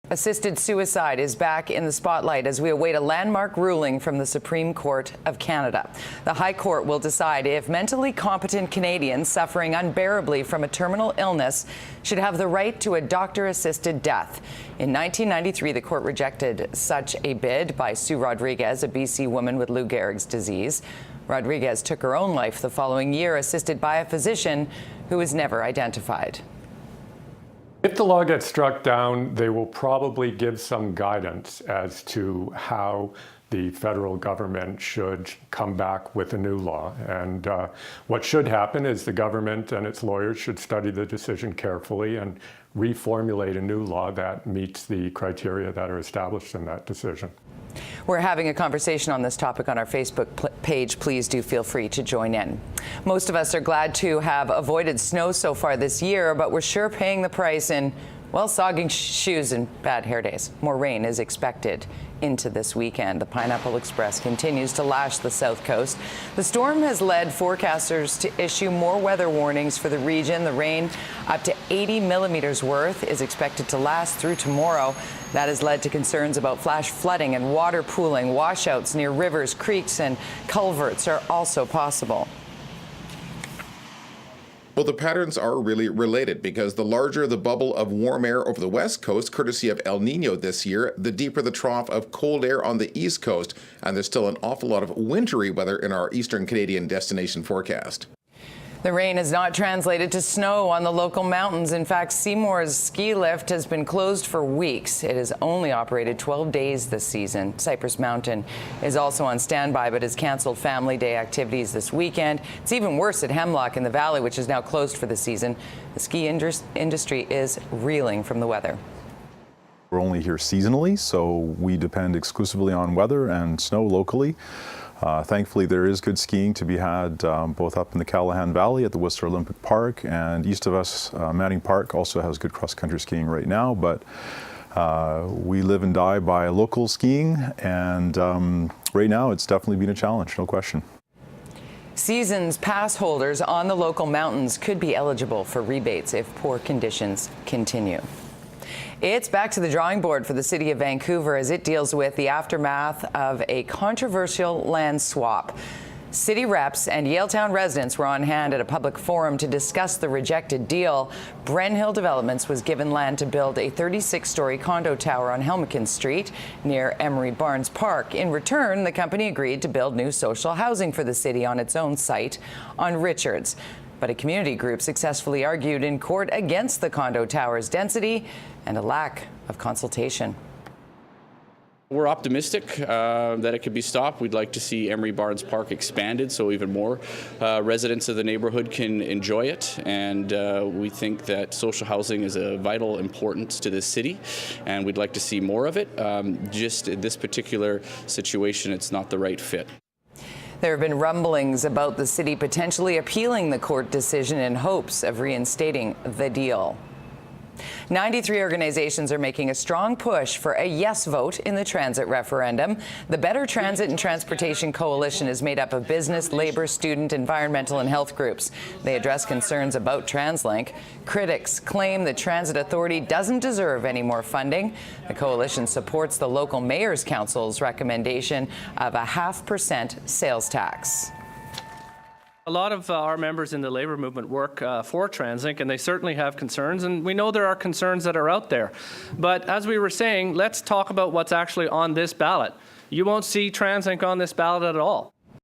Assisted suicide is back in the spotlight as we await a landmark ruling from the Supreme Court of Canada. The High Court will decide if mentally competent Canadians suffering unbearably from a terminal illness should have the right to a doctor-assisted death. In 1993, the court rejected such a bid by Sue Rodriguez, a BC woman with Lou Gehrig's disease. Rodriguez took her own life the following year, assisted by a physician who was never identified. If the law gets struck down, they will probably give some guidance as to how the federal government should come back with a new law. And what should happen is the government and its lawyers should study the decision carefully and reformulate a new law that meets the criteria that are established in that decision. We're having a conversation on this topic on our Facebook page. Please do feel free to join in. Most of us are glad to have avoided snow so far this year, but we're sure paying the price in, well, sogging shoes and bad hair days. More rain is expected into this weekend. The Pineapple Express continues to lash the south coast. The storm has led forecasters to issue more weather warnings for the region. The rain, up to 80 millimeters worth, is expected to last through tomorrow. That has led to concerns about flash flooding and water pooling. Washouts near rivers, creeks, and culverts are also possible. Well, the patterns are really related because the larger the bubble of warm air over the west coast, courtesy of El Nino this year, the deeper the trough of cold air on the east coast. And there's still an awful lot of wintry weather in our eastern Canadian destination forecast. The rain has not translated to snow on the local mountains. In fact, Seymour's ski lift has been closed for weeks. It has only operated 12 days this season. Cypress Mountain is also on standby, but has canceled Family Day activities this weekend. It's even worse at Hemlock in the Valley, which is now closed for the season. The ski industry is reeling from the weather. We're only here seasonally, so we depend exclusively on weather and snow locally. Thankfully, there is good skiing to be had both up in the Callahan Valley at the Whistler Olympic Park, and east of us, Manning Park also has good cross-country skiing right now, but we live and die by local skiing, and right now it's definitely been a challenge, no question. Seasons pass holders on the local mountains could be eligible for rebates if poor conditions continue. It's back to the drawing board for the City of Vancouver as it deals with the aftermath of a controversial land swap. City reps and Yaletown residents were on hand at a public forum to discuss the rejected deal. Brenhill Developments was given land to build a 36-story condo tower on Helmeken Street near Emery Barnes Park. In return, the company agreed to build new social housing for the city on its own site on Richards. But a community group successfully argued in court against the condo tower's density and a lack of consultation. We're optimistic that it could be stopped. We'd like to see Emery Barnes Park expanded so even more residents of the neighborhood can enjoy it. And we think that social housing is of vital importance to this city, and we'd like to see more of it. Just in this particular situation, it's not the right fit. There have been rumblings about the city potentially appealing the court decision in hopes of reinstating the deal. 93 organizations are making a strong push for a yes vote in the transit referendum. The Better Transit and Transportation Coalition is made up of business, labor, student, environmental, and health groups. They address concerns about TransLink. Critics claim the Transit Authority doesn't deserve any more funding. The coalition supports the local mayor's council's recommendation of a 0.5% sales tax. A lot of our members in the labour movement work for TransLink, and they certainly have concerns, and we know there are concerns that are out there. But as we were saying, let's talk about what's actually on this ballot. You won't see TransLink on this ballot at all.